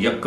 1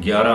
11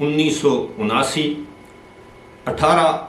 1979, 18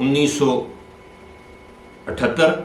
1978।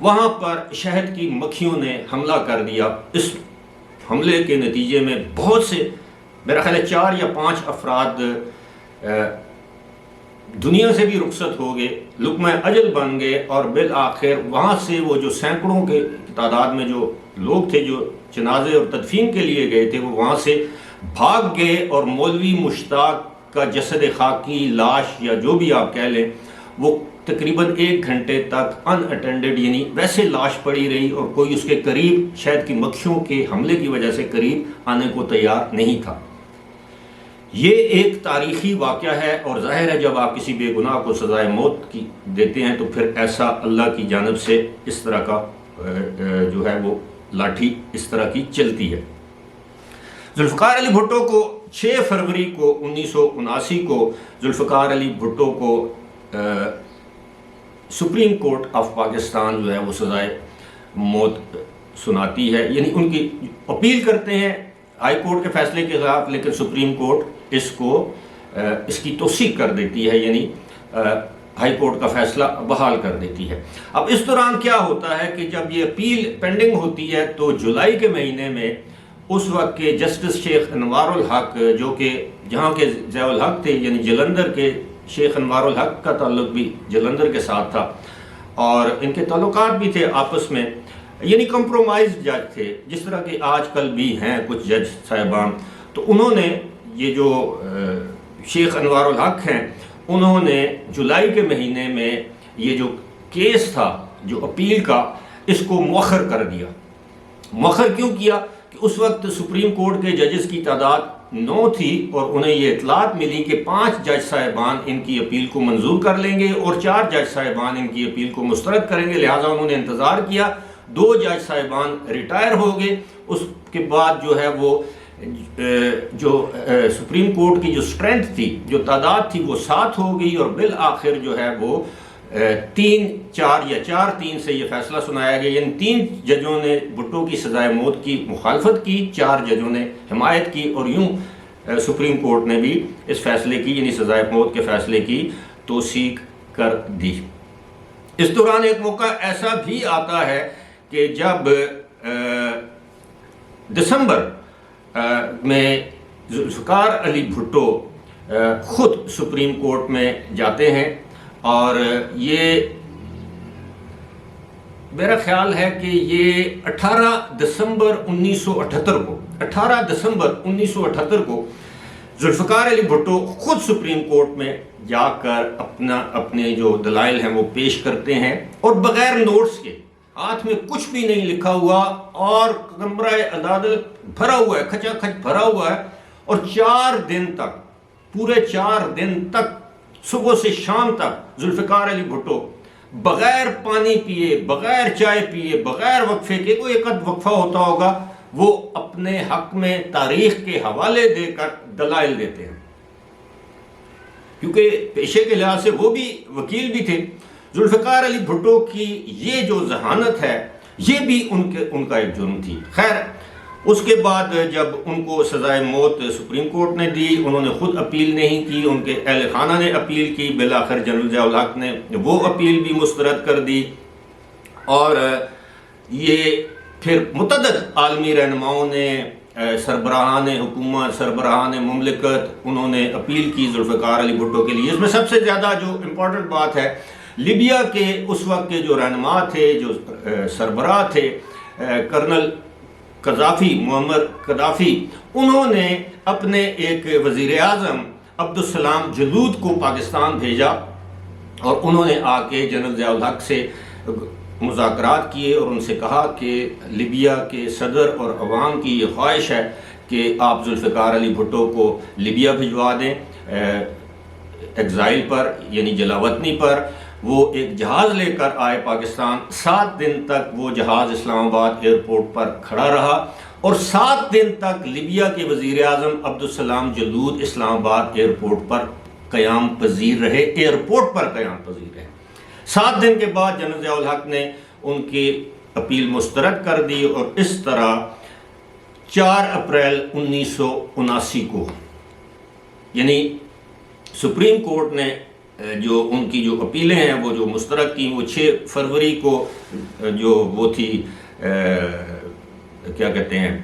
وہاں پر شہد کی مکھیوں نے حملہ کر دیا۔ اس حملے کے نتیجے میں بہت سے، میرا خیال ہے 4 یا 5 افراد دنیا سے بھی رخصت ہو گئے، لقمہ اجل بن گئے، اور بالآخر وہاں سے وہ جو سینکڑوں کے تعداد میں جو لوگ تھے جو جنازے اور تدفین کے لیے گئے تھے، وہ وہاں سے بھاگ گئے، اور مولوی مشتاق کا جسد خاکی، لاش یا جو بھی آپ کہہ لیں، وہ تقریباً 1 گھنٹے تک ان اٹینڈڈ، یعنی ویسے لاش پڑی رہی، اور کوئی اس کے قریب شہد کی مکھیوں کے حملے کی وجہ سے قریب آنے کو تیار نہیں تھا۔ یہ ایک تاریخی واقعہ ہے، اور ظاہر ہے جب آپ کسی بے گناہ کو سزائے موت کی دیتے ہیں تو پھر ایسا اللہ کی جانب سے اس طرح کا جو ہے وہ لاٹھی اس طرح کی چلتی ہے۔ ذوالفقار علی بھٹو کو 6 فروری کو 1979 کو ذوالفقار علی بھٹو کو سپریم کورٹ آف پاکستان جو ہے وہ سزائے موت سناتی ہے، یعنی ان کی اپیل کرتے ہیں ہائی کورٹ کے فیصلے کے خلاف، لیکن سپریم کورٹ اس کی توثیق کر دیتی ہے، یعنی ہائی کورٹ کا فیصلہ بحال کر دیتی ہے۔ اب اس دوران کیا ہوتا ہے کہ جب یہ اپیل پینڈنگ ہوتی ہے تو جولائی کے مہینے میں اس وقت کے جسٹس شیخ انوار الحق، جو کہ جہاں کے ضیاء الحق تھے، یعنی جلندر کے شیخ انوار الحق کا تعلق بھی جلندر کے ساتھ تھا، اور ان کے تعلقات بھی تھے آپس میں، یعنی کمپرومائز جج تھے، جس طرح کہ آج کل بھی ہیں کچھ جج صاحبان۔ تو انہوں نے یہ جو شیخ انوار الحق ہیں، انہوں نے جولائی کے مہینے میں یہ جو کیس تھا جو اپیل کا، اس کو مؤخر کر دیا۔ مؤخر کیوں کیا؟ کہ اس وقت سپریم کورٹ کے ججز کی تعداد 9 تھی، اور انہیں یہ اطلاعات ملی کہ 5 جج صاحبان ان کی اپیل کو منظور کر لیں گے اور 4 جج صاحبان ان کی اپیل کو مسترد کریں گے، لہٰذا انہوں نے انتظار کیا۔ 2 جج صاحبان ریٹائر ہو گئے، اس کے بعد جو ہے وہ جو سپریم کورٹ کی جو اسٹرینتھ تھی، جو تعداد تھی، وہ 7 ہو گئی، اور بالآخر جو ہے وہ 3-4 یا 4-3 سے یہ فیصلہ سنایا گیا، یعنی 3 ججوں نے بھٹو کی سزائے موت کی مخالفت کی، 4 ججوں نے حمایت کی، اور یوں سپریم کورٹ نے بھی اس فیصلے کی، یعنی سزائے موت کے فیصلے کی توثیق کر دی۔ اس دوران ایک موقع ایسا بھی آتا ہے کہ جب دسمبر میں ذوالفقار علی بھٹو خود سپریم کورٹ میں جاتے ہیں، اور یہ میرا خیال ہے کہ یہ 18 دسمبر 1978 کو ذوالفقار علی بھٹو خود سپریم کورٹ میں جا کر اپنے جو دلائل ہیں وہ پیش کرتے ہیں، اور بغیر نوٹس کے، ہاتھ میں کچھ بھی نہیں لکھا ہوا، اور کمرہ عدالت بھرا ہوا ہے، کھچا کھچ بھرا ہوا ہے، اور 4 دن تک، پورے 4 دن تک، صبح سے شام تک ذوالفقار علی بھٹو بغیر پانی پیے، بغیر چائے پیے، بغیر وقفے کے، کوئی ایک وقفہ ہوتا ہوگا، وہ اپنے حق میں تاریخ کے حوالے دے کر دلائل دیتے ہیں، کیونکہ پیشے کے لحاظ سے وہ بھی وکیل بھی تھے۔ ذوالفقار علی بھٹو کی یہ جو ذہانت ہے، یہ بھی ان کا ایک جرم تھی۔ خیر، اس کے بعد جب ان کو سزائے موت سپریم کورٹ نے دی، انہوں نے خود اپیل نہیں کی، ان کے اہل خانہ نے اپیل کی، بالآخر جنرل ضیاء الحق نے وہ اپیل بھی مسترد کر دی، اور یہ پھر متعدد عالمی رہنماؤں نے، سربراہان حکومت، سربراہان مملکت، انہوں نے اپیل کی ذوالفقار علی بھٹو کے لیے۔ اس میں سب سے زیادہ جو امپورٹنٹ بات ہے، لیبیا کے اس وقت کے جو رہنما تھے، جو سربراہ تھے، کرنل قذافی، معمر قذافی، انہوں نے اپنے ایک وزیر اعظم عبدالسلام جلود کو پاکستان بھیجا، اور انہوں نے آ کے جنرل ضیاء الحق سے مذاکرات کیے، اور ان سے کہا کہ لیبیا کے صدر اور عوام کی یہ خواہش ہے کہ آپ ذوالفقار علی بھٹو کو لیبیا بھجوا دیں، ایگزائل پر، یعنی جلاوطنی پر۔ وہ ایک جہاز لے کر آئے پاکستان، 7 دن تک وہ جہاز اسلام آباد ایئرپورٹ پر کھڑا رہا، اور 7 دن تک لیبیا کے وزیر اعظم عبدالسلام جلود اسلام آباد ایئرپورٹ پر قیام پذیر رہے، ایئرپورٹ پر قیام پذیر رہے۔ 7 دن کے بعد جنرل ضیاء الحق نے ان کی اپیل مسترد کر دی، اور اس طرح 4 اپریل 1979 کو، یعنی سپریم کورٹ نے جو ان کی جو اپیلیں ہیں وہ جو مسترد کی، وہ 6 فروری کو جو وہ تھی کیا کہتے ہیں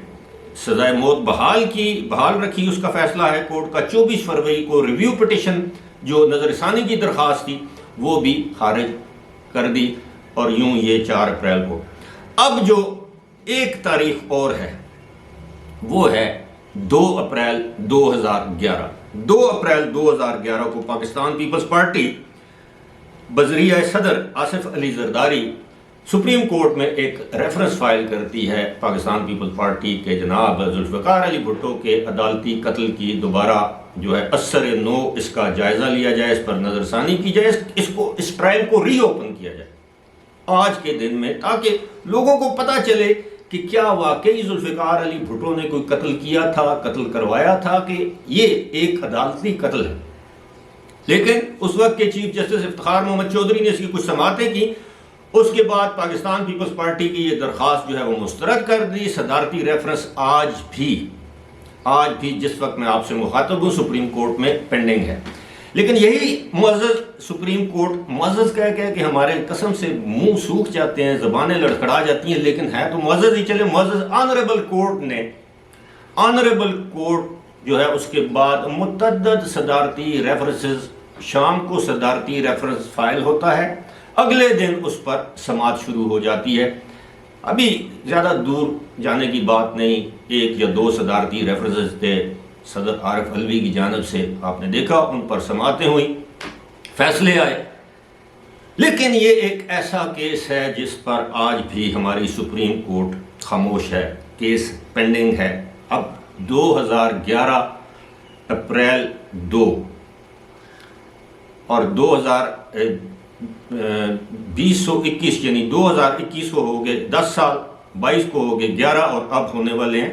سزائے موت بحال رکھی، اس کا فیصلہ ہے کورٹ کا۔ 24 فروری کو ریویو پٹیشن جو نظر ثانی کی درخواست تھی وہ بھی خارج کر دی، اور یوں یہ 4 اپریل کو۔ اب جو ایک تاریخ اور ہے وہ ہے 2 اپریل 2011۔ 2 اپریل 2011 کو پاکستان پیپلز پارٹی بذریعہ صدر آصف علی زرداری سپریم کورٹ میں ایک ریفرنس فائل کرتی ہے پاکستان پیپلز پارٹی کے جناب ذوالفقار علی بھٹو کے عدالتی قتل کی دوبارہ جو ہے اثر نو اس کا جائزہ لیا جائے، اس پر نظر ثانی کی جائے، اس ٹرائل کو ری اوپن کیا جائے آج کے دن میں، تاکہ لوگوں کو پتہ چلے کہ کیا واقعی ذوالفقار علی بھٹو نے کوئی قتل کیا تھا، قتل کروایا تھا، کہ یہ ایک عدالتی قتل ہے۔ لیکن اس وقت کے چیف جسٹس افتخار محمد چودھری نے اس کی کچھ سماعتیں کی، اس کے بعد پاکستان پیپلز پارٹی کی یہ درخواست جو ہے وہ مسترد کر دی۔ صدارتی ریفرنس آج بھی جس وقت میں آپ سے مخاطب ہوں سپریم کورٹ میں پینڈنگ ہے۔ لیکن یہی معزز سپریم کورٹ، معزز کہہ کہ ہمارے قسم سے منہ سوکھ جاتے ہیں، زبانیں لڑکھڑا جاتی ہیں، لیکن ہے تو معزز ہی چلے، معزز آنریبل کورٹ جو ہے اس کے بعد متعدد صدارتی ریفرنسز، شام کو صدارتی ریفرنس فائل ہوتا ہے، اگلے دن اس پر سماعت شروع ہو جاتی ہے۔ ابھی زیادہ دور جانے کی بات نہیں، 1 یا 2 صدارتی ریفرنسز تھے صدر عارف علوی کی جانب سے، آپ نے دیکھا ان پر سماعتیں ہوئیں، فیصلے آئے۔ لیکن یہ ایک ایسا کیس ہے جس پر آج بھی ہماری سپریم کورٹ خاموش ہے، کیس پینڈنگ ہے۔ اب 2011 اپریل 2 اور 2021 یعنی 2021 کو ہو گئے 10 سال، 22 کو ہو گئے 11، اور اب ہونے والے ہیں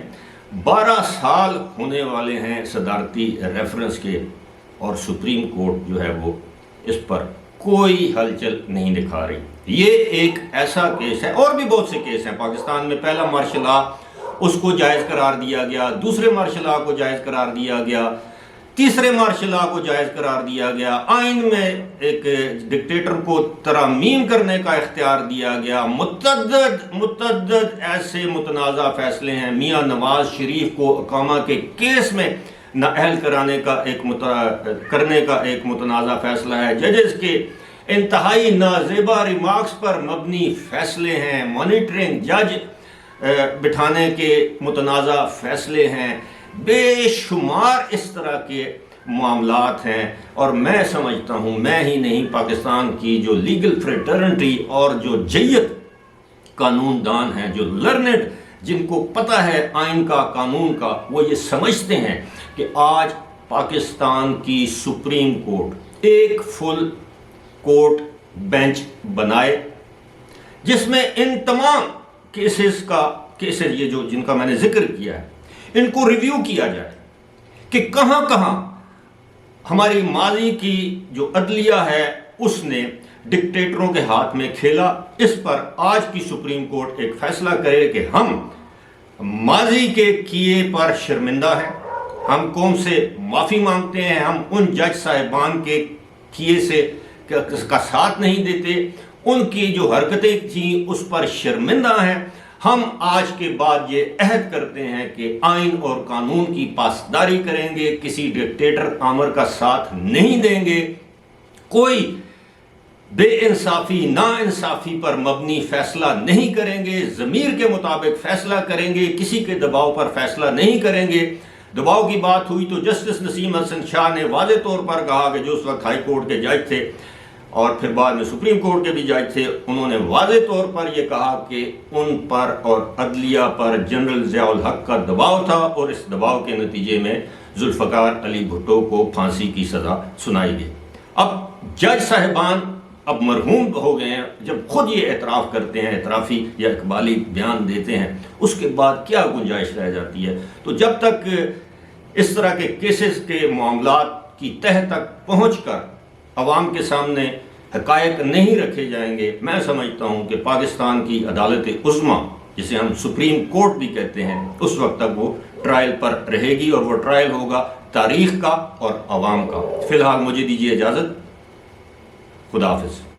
12 سال ہونے والے ہیں صدارتی ریفرنس کے، اور سپریم کورٹ جو ہے وہ اس پر کوئی ہلچل نہیں دکھا رہی۔ یہ ایک ایسا کیس ہے، اور بھی بہت سے کیس ہیں پاکستان میں۔ پہلا مارشل لا اس کو جائز قرار دیا گیا، دوسرے مارشل لا کو جائز قرار دیا گیا، تیسرے مارشل لا کو جائز قرار دیا گیا، آئین میں ایک ڈکٹیٹر کو ترامیم کرنے کا اختیار دیا گیا، متعدد ایسے متنازع فیصلے ہیں۔ میاں نواز شریف کو اقامہ کے کیس میں نااہل کرنے کا ایک متنازع فیصلہ ہے، ججز کے انتہائی نازیبا ریمارکس پر مبنی فیصلے ہیں، مانیٹرنگ جج بٹھانے کے متنازع فیصلے ہیں، بے شمار اس طرح کے معاملات ہیں۔ اور میں سمجھتا ہوں، میں ہی نہیں، پاکستان کی جو لیگل فریٹرنٹی اور جو جیت قانون دان ہیں، جو لرنڈ، جن کو پتہ ہے آئین کا، قانون کا، وہ یہ سمجھتے ہیں کہ آج پاکستان کی سپریم کورٹ ایک فل کورٹ بینچ بنائے جس میں ان تمام کیسز یہ جو جن کا میں نے ذکر کیا ہے ان کو ریویو کیا جائے کہ کہاں کہاں ہماری ماضی کی جو عدلیہ ہے اس نے ڈکٹیٹروں کے ہاتھ میں کھیلا۔ اس پر آج کی سپریم کورٹ ایک فیصلہ کرے کہ ہم ماضی کے کیے پر شرمندہ ہیں، ہم قوم سے معافی مانگتے ہیں، ہم ان جج صاحبان کے کیے سے کا ساتھ نہیں دیتے، ان کی جو حرکتیں تھیں اس پر شرمندہ ہیں۔ ہم آج کے بعد یہ عہد کرتے ہیں کہ آئین اور قانون کی پاسداری کریں گے، کسی ڈکٹیٹر آمر کا ساتھ نہیں دیں گے، کوئی بے انصافی نا انصافی پر مبنی فیصلہ نہیں کریں گے، ضمیر کے مطابق فیصلہ کریں گے، کسی کے دباؤ پر فیصلہ نہیں کریں گے۔ دباؤ کی بات ہوئی تو جسٹس نسیم حسن شاہ نے واضح طور پر کہا کہ جو اس وقت ہائی کورٹ کے جج تھے اور پھر بعد میں سپریم کورٹ کے بھی جج تھے، انہوں نے واضح طور پر یہ کہا کہ ان پر اور عدلیہ پر جنرل ضیاء الحق کا دباؤ تھا، اور اس دباؤ کے نتیجے میں ذوالفقار علی بھٹو کو پھانسی کی سزا سنائی گئی۔ اب جج صاحبان اب مرحوم ہو گئے ہیں، جب خود یہ اعتراف کرتے ہیں، اعترافی یا اقبالی بیان دیتے ہیں، اس کے بعد کیا گنجائش رہ جاتی ہے؟ تو جب تک اس طرح کے کیسز کے معاملات کی تہ تک پہنچ کر عوام کے سامنے حقائق نہیں رکھے جائیں گے، میں سمجھتا ہوں کہ پاکستان کی عدالت عظمیٰ، جسے ہم سپریم کورٹ بھی کہتے ہیں، اس وقت تک وہ ٹرائل پر رہے گی، اور وہ ٹرائل ہوگا تاریخ کا اور عوام کا۔ فی الحال مجھے دیجیے اجازت، خدا حافظ.